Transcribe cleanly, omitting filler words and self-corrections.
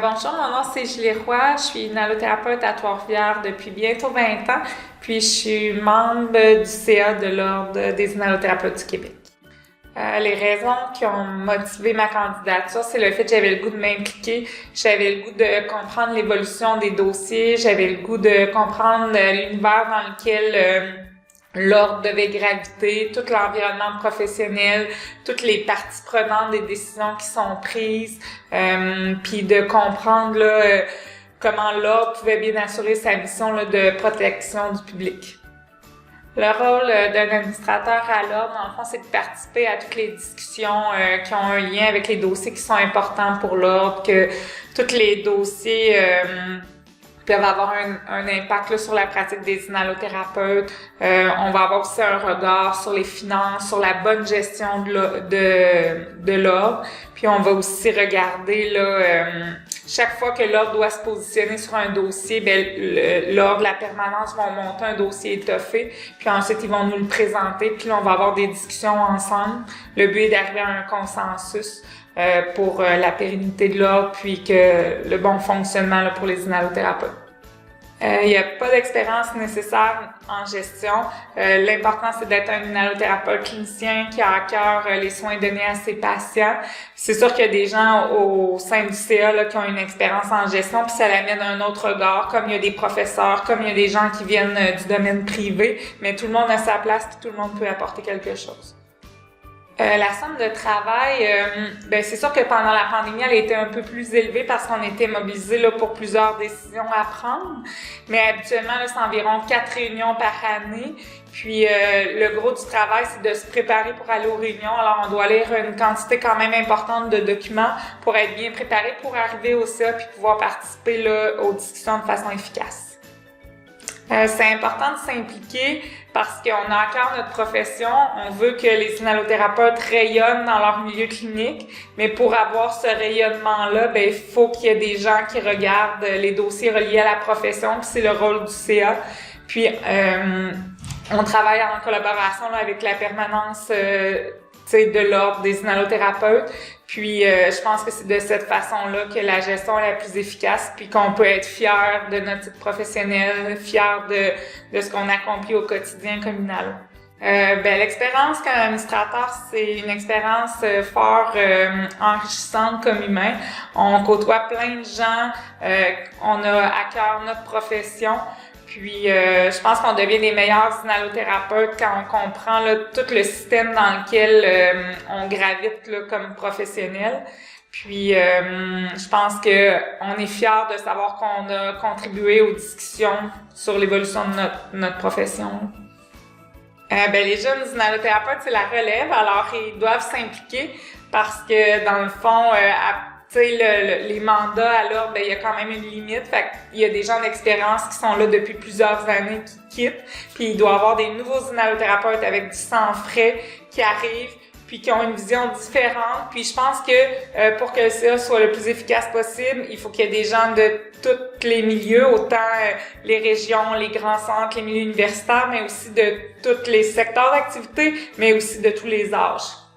Bonjour, mon nom c'est Julie Roy, je suis inhalothérapeute à Trois-Rivières depuis bientôt 20 ans, puis je suis membre du CA de l'Ordre des inhalothérapeutes du Québec. Les raisons qui ont motivé ma candidature, c'est le fait que j'avais le goût de m'impliquer, j'avais le goût de comprendre l'évolution des dossiers, j'avais le goût de comprendre l'univers dans lequel l'ordre devait graviter, tout l'environnement professionnel, toutes les parties prenantes des décisions qui sont prises, puis de comprendre là, comment l'ordre pouvait bien assurer sa mission là, de protection du public. Le rôle d'un administrateur à l'ordre, dans le fond, c'est de participer à toutes les discussions qui ont un lien avec les dossiers qui sont importants pour l'ordre, que tous les dossiers peuvent avoir un impact là, sur la pratique des inhalothérapeutes. On va avoir aussi un regard sur les finances, sur la bonne gestion de l'ordre. Puis on va aussi regarder là, chaque fois que l'ordre doit se positionner sur un dossier, l'ordre, la permanence vont monter un dossier étoffé, puis ensuite ils vont nous le présenter, puis là, on va avoir des discussions ensemble. Le but est d'arriver à un consensus pour la pérennité de l'ordre, puis que le bon fonctionnement là, pour les inhalothérapeutes. Il n'y a pas d'expérience nécessaire en gestion. L'important, c'est d'être un inhalothérapeute clinicien qui a à cœur les soins donnés à ses patients. C'est sûr qu'il y a des gens au sein du CA là, qui ont une expérience en gestion, puis ça l'amène à un autre regard, comme il y a des professeurs, comme il y a des gens qui viennent du domaine privé, mais tout le monde a sa place, puis tout le monde peut apporter quelque chose. La somme de travail, c'est sûr que pendant la pandémie, elle a été un peu plus élevée parce qu'on était mobilisés là, pour plusieurs décisions à prendre. Mais habituellement, là, c'est environ 4 réunions par année. Puis le gros du travail, c'est de se préparer pour aller aux réunions. Alors, on doit lire une quantité quand même importante de documents pour être bien préparé pour arriver au CA puis pouvoir participer là, aux discussions de façon efficace. C'est important de s'impliquer parce qu'on a à cœur notre profession. On veut que les inhalothérapeutes rayonnent dans leur milieu clinique, mais pour avoir ce rayonnement-là, il faut qu'il y ait des gens qui regardent les dossiers reliés à la profession, puis c'est le rôle du CA. Puis, on travaille en collaboration là, avec la permanence de l'ordre des inhalothérapeutes. Puis, je pense que c'est de cette façon-là que la gestion est la plus efficace, puis qu'on peut être fier de notre titre professionnel, fier de ce qu'on accomplit au quotidien comme inhalo. L'expérience comme administrateur, c'est une expérience fort enrichissante comme humain. On côtoie plein de gens, on a à cœur notre profession. Puis, je pense qu'on devient des meilleurs inhalothérapeutes quand on comprend là, tout le système dans lequel on gravite là, comme professionnel. Puis, je pense que on est fiers de savoir qu'on a contribué aux discussions sur l'évolution de notre profession. Les jeunes inhalothérapeutes, c'est la relève, alors ils doivent s'impliquer parce que, dans le fond, les mandats à l'ordre, il y a quand même une limite. Fait qu'il y a des gens d'expérience qui sont là depuis plusieurs années qui quittent. Puis il doit y avoir des nouveaux inhalothérapeutes avec du sang frais qui arrivent, puis qui ont une vision différente. Puis je pense que pour que ça soit le plus efficace possible, il faut qu'il y ait des gens de tous les milieux, autant les régions, les grands centres, les milieux universitaires, mais aussi de tous les secteurs d'activité, mais aussi de tous les âges.